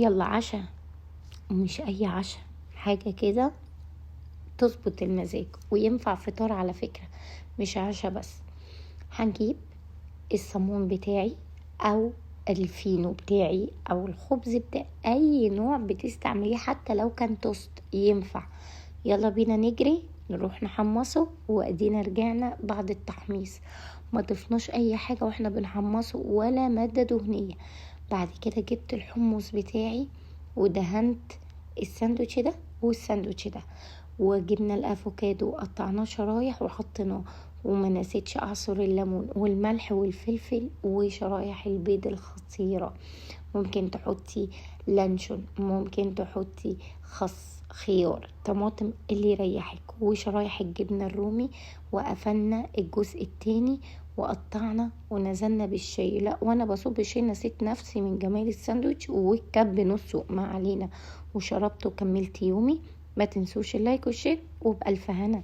يلا عشاء، ومش اي عشاء، حاجة كده تظبط المزاج وينفع فطار على فكرة، مش عشاء بس. هنجيب الصمون بتاعي او الفينو بتاعي او الخبز بتاعي، اي نوع بتستعمليه، حتى لو كان توست ينفع. يلا بينا نجري نروح نحمصه، وادينا رجعنا بعد التحميص. ما ضفناش اي حاجة واحنا بنحمصه ولا مادة دهنية. بعد كده جبت الحمص بتاعي ودهنت الساندوتش ده والساندوتش ده، وجبنا الافوكادو وقطعناه شرايح وحطيناه، وما نسيتش اعصر الليمون والملح والفلفل وشرايح البيض الخطيرة. ممكن تحطي لانشون، ممكن تحطي خس، خيار، طماطم، اللي يريحك، وشرايح الجبنة الرومي. وقفلنا الجزء التاني وقطعنا ونزلنا بالشاي. لا، وانا بصب الشاي نسيت نفسي من جمال الساندوتش، والكب نصه ما علينا، وشربته وكملت يومي. ما تنسوش اللايك والشير، وبألف هنا.